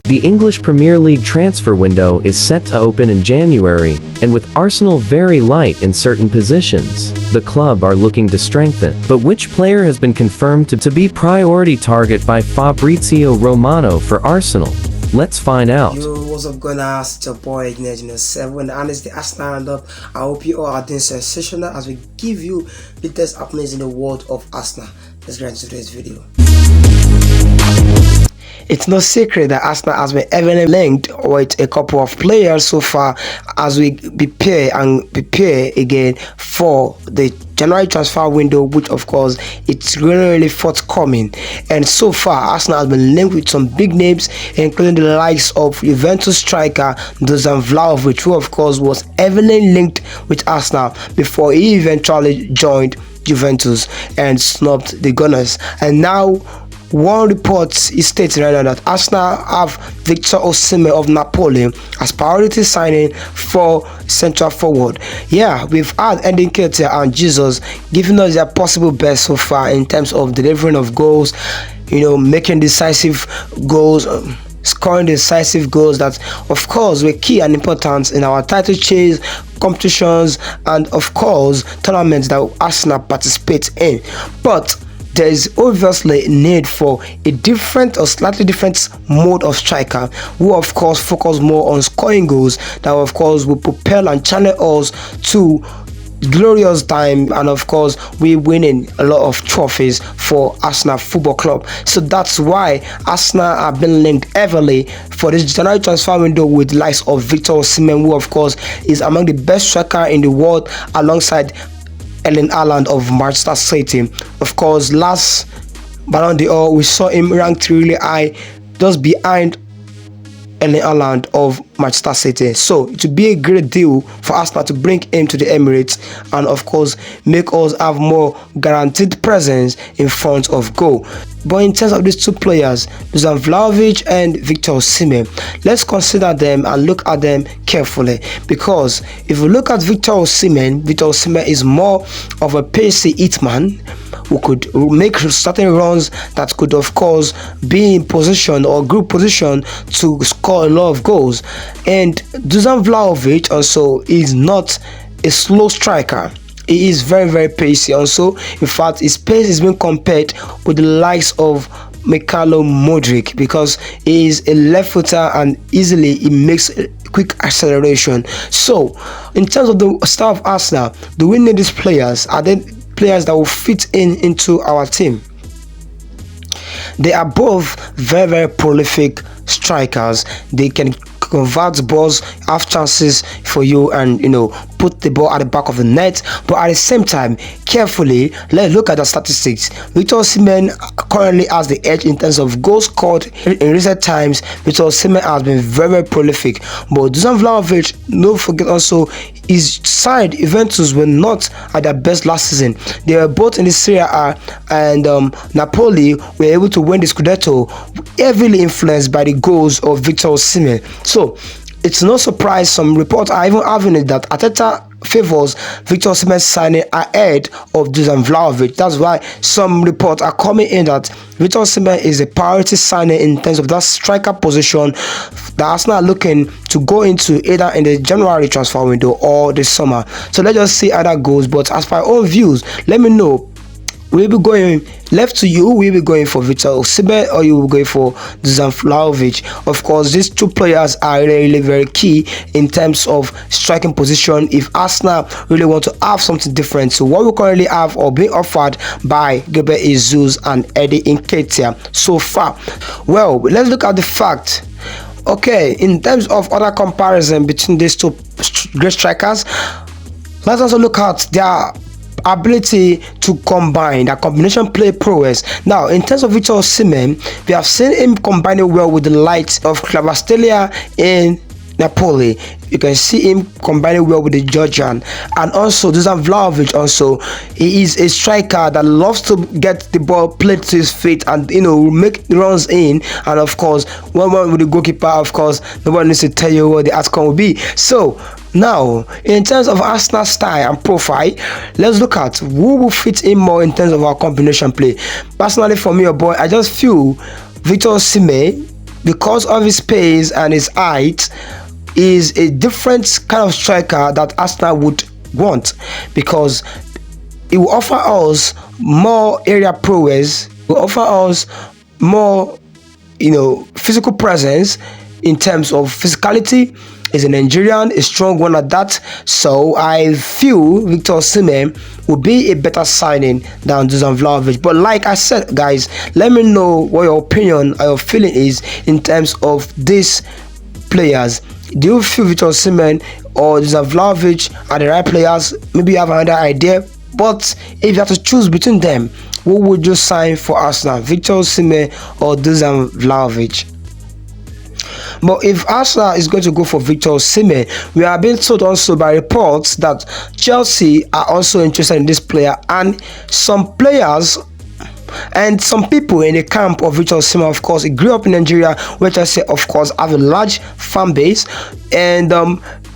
The English Premier League transfer window is set to open in January, and with Arsenal very light in certain positions, the club are looking to strengthen. But which player has been confirmed to be priority target by Fabrizio Romano for Arsenal? Let's find out. Yo, what's up, guys? It's your boy NellyJr7 and it's the Arsenal Roundup. I hope you all are doing sensational as we give you the latest happenings in the world of Arsenal. Let's get into today's video. It's no secret that Arsenal has been heavily linked with a couple of players so far as we prepare again for the January transfer window, which of course it's really forthcoming. And so far Arsenal has been linked with some big names, including the likes of Juventus striker Dusan vlahovic, who of course was heavily linked with Arsenal before he eventually joined Juventus and snubbed the Gunners. And now one report is stating right now that Arsenal have Victor Osimhen of Napoli as priority signing for central forward. Yeah, we've had Nketiah and Jesus giving us their possible best so far in terms of delivering of goals, making decisive goals, scoring decisive goals that of course were key and important in our title chase, competitions, and of course tournaments that Arsenal participates in. But there is obviously a need for a different or slightly different mode of striker who of course focus more on scoring goals that of course will propel and channel us to glorious time, and of course we winning a lot of trophies for Arsenal Football Club. So that's why Arsenal have been linked heavily for this January transfer window with the likes of Victor Osimhen, who of course is among the best striker in the world alongside Erling Haaland of Manchester City. Of course, last Ballon d'Or we saw him ranked really high, just behind Erling Haaland of Manchester City. So it would be a great deal for Arsenal to bring him to the Emirates and of course make us have more guaranteed presence in front of goal. But in terms of these two players, Dusan Vlahovic and Victor Osimhen, let's consider them and look at them carefully, because if we look at Victor Osimhen is more of a pacey hitman who could make certain runs that could of course be in position or group position to score a lot of goals. And Dusan Vlahovic also is not a slow striker. He is very, very pacey also. In fact, his pace is being compared with the likes of Mikhailo Modric because he is a left footer and easily he makes a quick acceleration. So in terms of the style of Arsenal, do we need these players? Are they players that will fit into our team? They are both very, very prolific strikers. They can convert balls, have chances for you, and put the ball at the back of the net. But at the same time, carefully, let's look at the statistics. Victor Osimhen currently has the edge in terms of goals scored in recent times. Victor Osimhen has been very, very prolific. But Dusan Vlahovic, don't forget also, his side Juventus were not at their best last season. They were both in the Serie A, and Napoli were able to win the Scudetto, heavily influenced by the goals of Victor Osimhen. So it's no surprise some reports are even having it that Arteta favors Victor Osimhen signing ahead of Dusan Vlahovic. That's why some reports are coming in that Victor Osimhen is a priority signing in terms of that striker position that Arsenal are looking to go into either in the January transfer window or the summer. So let's just see how that goes. But as per own views, let me know. We'll be going left to you. We'll be going for Victor Osimhen, or you will go for Dusan Vlahovic. Of course, these two players are really very key in terms of striking position if Arsenal really want to have something different. So what we currently have or being offered by Gabriel and Nketiah so far. Well, let's look at the fact. Okay, in terms of other comparison between these two great strikers, let's also look at their ability to combine, that combination play prowess. Now, in terms of Victor Osimhen, we have seen him combining well with the likes of Kvaratskhelia in Napoli. You can see him combining well with the Georgian, and also Dusan Vlahovic. Also, he is a striker that loves to get the ball played to his feet and make runs in. And of course, one with the goalkeeper, of course, nobody needs to tell you what the outcome will be. So now, in terms of Arsenal style and profile, let's look at who will fit in more in terms of our combination play. Personally, for me, your boy, I just feel Victor Osimhen because of his pace and his height, is a different kind of striker that Arsenal would want, because it will offer us more area prowess, will offer us more, physical presence in terms of physicality. Is a Nigerian, a strong one at that. So I feel Victor Osimhen will be a better signing than Dusan Vlahovic. But like I said, guys, let me know what your opinion or your feeling is in terms of these players. Do you feel Victor Osimhen or Dusan Vlahovic are the right players? Maybe you have another idea. But if you have to choose between them, who would you sign for Arsenal, Victor Osimhen or Dusan Vlahovic? But if Arsenal is going to go for Victor Osimhen, we are being told also by reports that Chelsea are also interested in this player, and some players and some people in the camp of Victor Osimhen, of course, he grew up in Nigeria, where Chelsea, of course, have a large fan base, and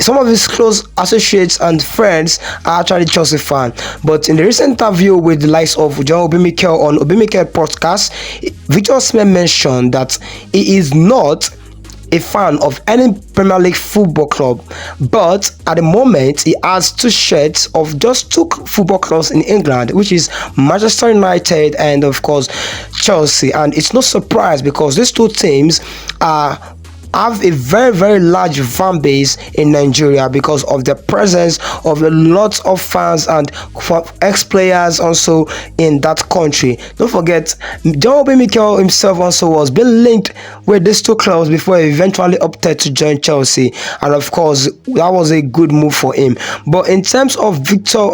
some of his close associates and friends are actually Chelsea fans. But in the recent interview with the likes of John Obi Mikel on Obi Mikel podcast, Victor Osimhen mentioned that he is not a fan of any Premier League football club, but at the moment he has two shirts of just two football clubs in England, which is Manchester United and of course Chelsea. And it's no surprise because these two teams have a very large fan base in Nigeria because of the presence of a lot of fans and ex-players also in that country. Don't forget, John Obi Mikel himself also was being linked with these two clubs before he eventually opted to join Chelsea, and of course that was a good move for him. But in terms of Victor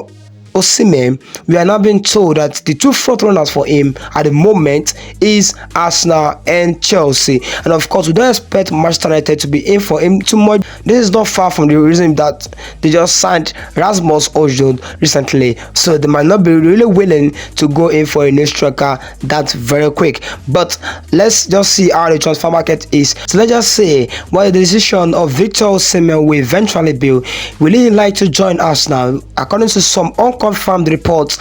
Osimhen, we are now being told that the two front runners for him at the moment is Arsenal and Chelsea, and of course we don't expect Manchester United to be in for him too much. This is not far from the reason that they just signed Rasmus Højlund recently, so they might not be really willing to go in for a new striker that very quick. But let's just see how the transfer market is. So let's just say what the decision of Victor Osimhen will eventually be. Will he like to join Arsenal? According to some unconfirmed reports,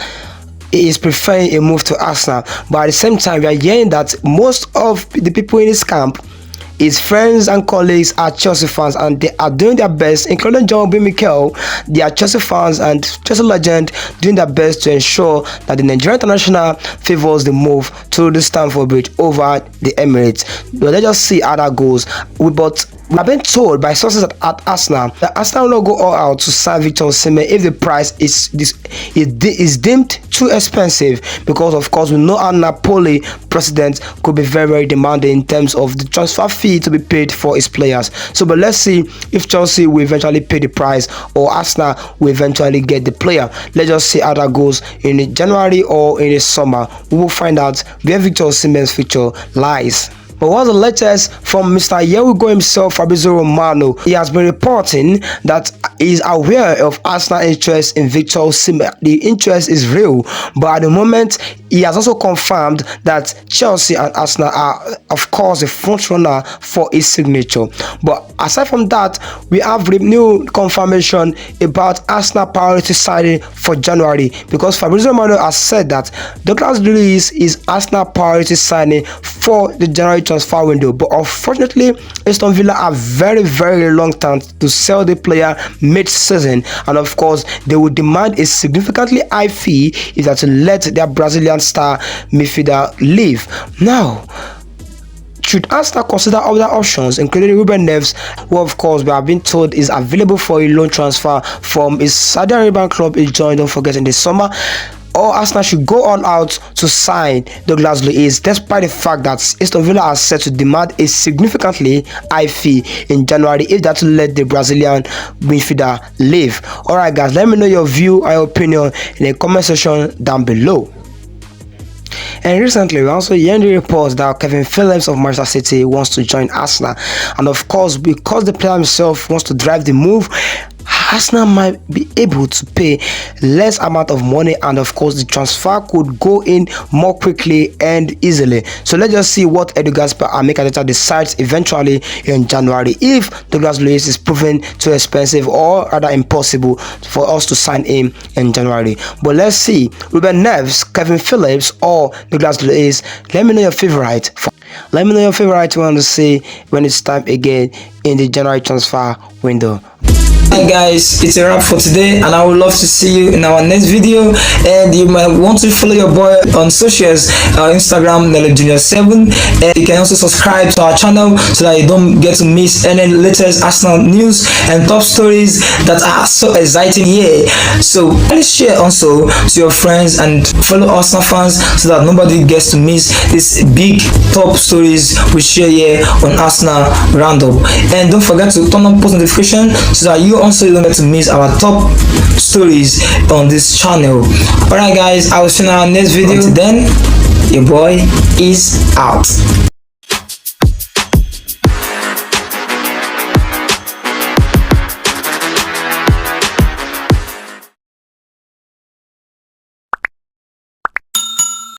he is preferring a move to Arsenal, but at the same time we are hearing that most of the people in his camp, his friends and colleagues, are Chelsea fans, and they are doing their best, including John Obi Mikel. They are Chelsea fans and Chelsea legend, doing their best to ensure that the Nigerian international favors the move to the Stamford Bridge over the Emirates. But let's just see how that goes. But we have been told by sources at Arsenal that Arsenal will not go all out to sign Victor Osimhen if the price is deemed too expensive, because of course we know how Napoli president could be very demanding in terms of the transfer fee to be paid for his players. So but let's see if Chelsea will eventually pay the price or Arsenal will eventually get the player. Let's just see how that goes in January or in the summer. We will find out where Victor Osimhen's future lies. But what's the latest from Mr. Here We Go himself, Fabrizio Romano? He has been reporting that he is aware of Arsenal interest in Victor Osimhen. The interest is real, but at the moment he has also confirmed that Chelsea and Arsenal are of course the front runner for his signature. But aside from that, we have new confirmation about Arsenal priority signing for January, because Fabrizio Romano has said that Douglas Luiz is Arsenal priority signing for the January transfer window. But unfortunately, Aston Villa are very reluctant to sell the player mid-season, and of course they will demand a significantly high fee if they are to let their Brazilian star midfielder leave. Now, should Arsenal consider other options, including Ruben Neves, who of course we have been told is available for a loan transfer from his Saudi Arabian club he joined, don't forget, in the summer? Or Arsenal should go all out to sign Douglas Luiz, despite the fact that Aston Villa are set to demand a significantly high fee in January if they have to let the Brazilian midfielder leave. Alright guys, let me know your view and your opinion in the comment section down below. And recently, we also hearing the reports that Kevin Phillips of Manchester City wants to join Arsenal, and of course, because the player himself wants to drive the move, Arsenal might be able to pay less amount of money, and of course the transfer could go in more quickly and easily. So let's just see what Edu Gaspar and Mikel Arteta decides eventually in January, if Douglas Luiz is proven too expensive or rather impossible for us to sign him in January. But let's see, Ruben Neves, Kevin Phillips, or Douglas Luiz. Let me know your favorite. Let me know your favorite one to see when it's time again in the January transfer window. Hi guys, it's a wrap for today, and I would love to see you in our next video. And you might want to follow your boy on socials, Instagram NellyJr7, and you can also subscribe to our channel so that you don't get to miss any latest Arsenal news and top stories that are so exciting here. So please share also to your friends and fellow Arsenal fans so that nobody gets to miss these big top stories we share here on Arsenal Roundup. And don't forget to turn on post notification so that you also don't get to miss our top stories on this channel. Alright guys, I will see you in our next video. Until then, your boy is out.